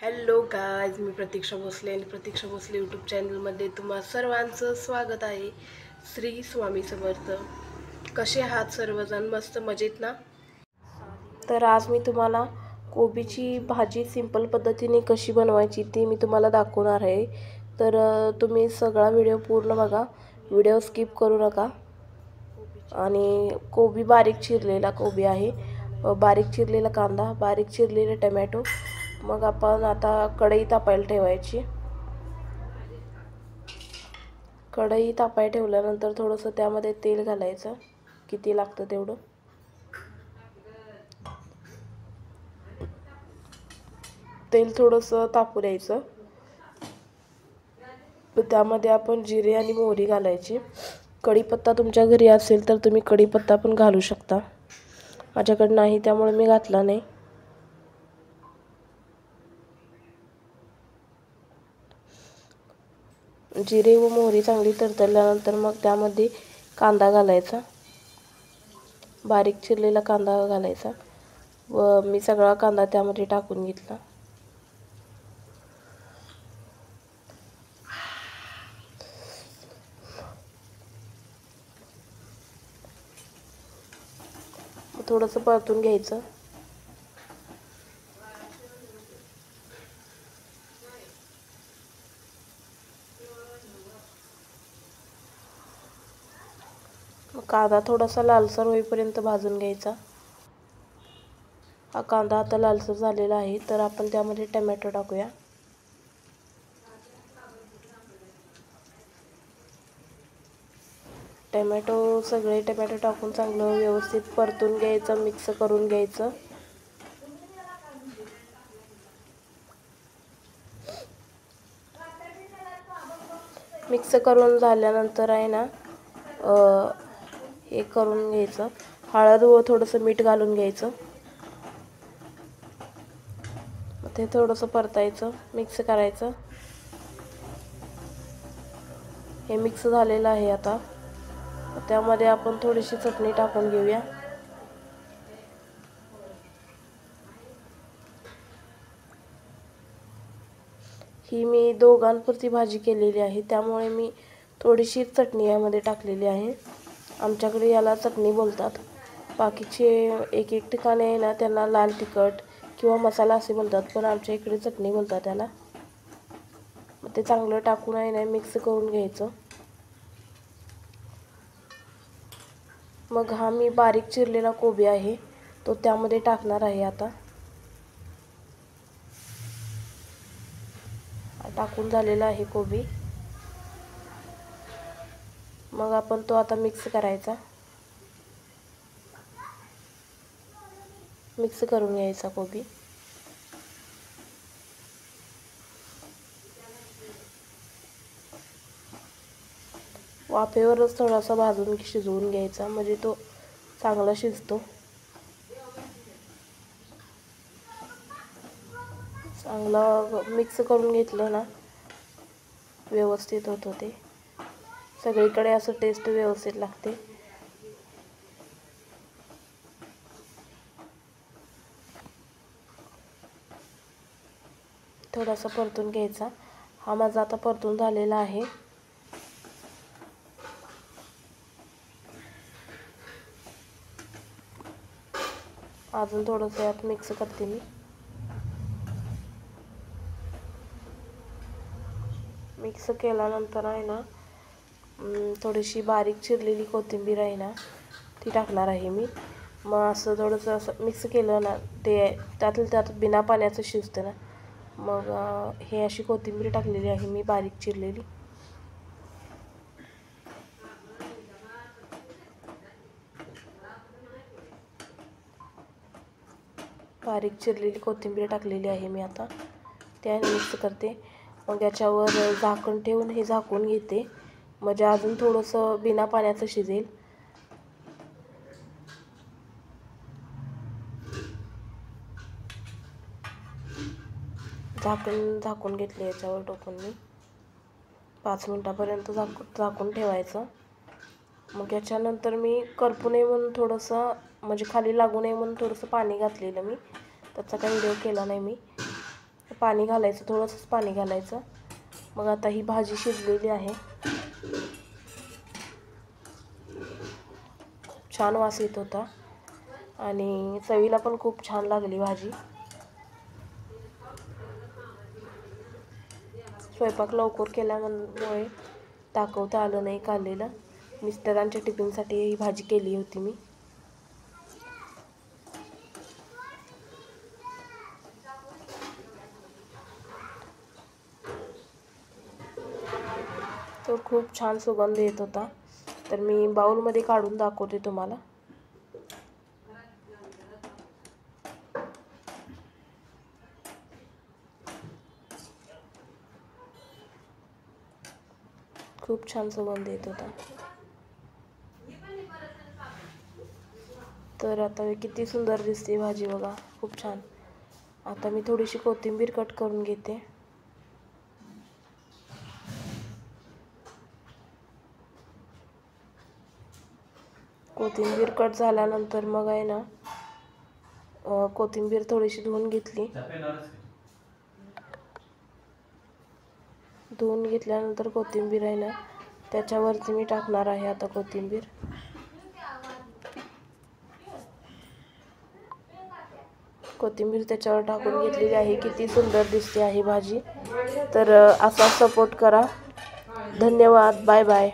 Hello guys, मी प्रतीक्षा भोसले आणि प्रतीक्षा Bhosale YouTube चॅनलमध्ये तुम्हा सर्वांचं स्वागत आहे। श्री स्वामी समर्थ। कसे आहात सर्वजण? मस्त मजेत ना? तर आज मी तुम्हाला कोबीची भाजी सिंपल पद्धतीने कशी बनवायची ती मी तुम्हाला दाखवणार आहे। तर तुम्ही सगळा व्हिडिओ पूर्ण बघा, व्हिडिओ स्किप करू नका। आणि कोबी बारीक चिरलेला कोबी आहे, बारीक चिरलेला कांदा, बारीक चिरलेले टोमॅटो। मग आपण आता कढई तापायला ठेवायची। कढई तापायला ठेवल्यानंतर थोडंसं त्यामध्ये तेल घालायचं, किती लागतं तेवढं। तेल थोडंसं तापू द्यायचं। त्यामध्ये आपण जिरे आणि मोहरी घालायची। कढीपत्ता तुमच्या घरी असेल तर तुम्ही कढीपत्ता पण घालू शकता, माझ्याकडे नाही त्यामुळे मी घातला नाही। जिरे व मोहरी चांगली तडतडल्यानंतर मग त्यामध्ये कांदा घालायचा, बारीक चिरलेला कांदा घालायचा व मी सगळा कांदा त्यामध्ये टाकून घेतला। थोडंसं परतून घ्यायचं। कांदा थोडासा लालसर होईपर्यंत भाजून घ्यायचा। हा कांदा आता लालसर झालेला आहे, तर आपण त्यामध्ये टोमॅटो टाकूया। सगळे टोमॅटो टाकून चांगलं व्यवस्थित परतून घ्यायचं, मिक्स करून घ्यायचं। मिक्स करून झाल्यानंतर आहे ना, हे करून घ्यायचं, हळद व थोडंसं मीठ घालून घ्यायचं। ते थोडंसं परतायचं, मिक्स करायचं। हे मिक्स झालेलं आहे। आता त्यामध्ये आपण थोडीशी चटणी टाकून घेऊया। ही मी दोघांपुरती भाजी केलेली आहे, त्यामुळे मी थोडीशी चटणी यामध्ये टाकलेली आहे। आमच्याकडे याला चटणी बोलतात, बाकीचे एक एक ठिकाणी आहे ना त्यांना लाल तिखट किंवा मसाला असे बोलतात, पण आमच्या इकडे चटणी बोलतात त्याला। ते चांगलं टाकून आहे ना मिक्स करून घ्यायचं। मग हा मी बारीक चिरलेला कोबी आहे तो त्यामध्ये टाकणार आहे। आता टाकून झालेला आहे कोबी। मग आपण तो आता मिक्स करायचा, मिक्स करून घ्यायचा कोबी। वाफेवरच थोडासा भाजून शिजवून घ्यायचा, म्हणजे तो चांगला शिजतो। चांगलं मिक्स करून घेतलं ना व्यवस्थित होतं ते, सगळीकडे असं टेस्ट व्यवस्थित लागते। थोडासा परतून घ्यायचा। हा माझा आता परतून झालेला आहे। अजून थोडंसं यात मिक्स करते मी। मिक्स केल्यानंतर आहे ना थोडीशी बारीक चिरलेली कोथिंबीर आहे ना ती टाकणार आहे मी। मग असं थोडंसं असं मिक्स केलं ना ते त्यातलं त्यात बिना पाण्याचं शिजतं ना, मग हे अशी कोथिंबीर टाकलेली आहे मी बारीक चिरलेली। बारीक चिरलेली कोथिंबीर टाकलेली आहे मी आता, त्याने मिक्स करते। मग याच्यावर झाकण ठेवून हे झाकून घेते, म्हणजे अजून थोडंसं बिना पाण्याचं शिजेल। झाकून घेतले, याच्यावर टोकून मी 5 मिनिटापर्यंत झाकून ठेवायचं। मग याच्यानंतर मी करपू नये म्हणून थोडंसं, म्हणजे खाली लागू नये म्हणून थोडंसं पाणी घातलेलं मी, त्याचा काही व्हिडिओ केला नाही मी। पाणी घालायचं, थोडंसंच पाणी घालायचं. मग आता ही भाजी शिजलेली आहे. छान वास येत होता आणि चवीला पण खूप छान लागली भाजी. स्वयंपाक लवकर केल्यामुळे दाखवता आलं नाही काढलेलं. मिस्टरांच्या टिफिनसाठी ही भाजी केली होती मी. तो खूप छान सुगंध येत होता. तर मी बाउलमध्ये काढून दाखवते तुम्हाला. खूप छान सुगंध येत होता. तर आता किती सुंदर दिसते भाजी बघा, खूप छान. आता मी थोडीशी कोथिंबीर कट करून घेते. कोथिंबीर कट झाल्यानंतर मग आहे ना, कोथिंबीर थोडीशी धुवून घेतली. धुवून घेतल्यानंतर कोथिंबीर आहे ना, त्याच्यावरती मी टाकणार आहे आता कोथिंबीर. कोथिंबीर त्याच्यावर टाकून घेतलेली आहे. किती सुंदर दिसते आहे भाजी. तर असा सपोर्ट करा. धन्यवाद. Bye bye.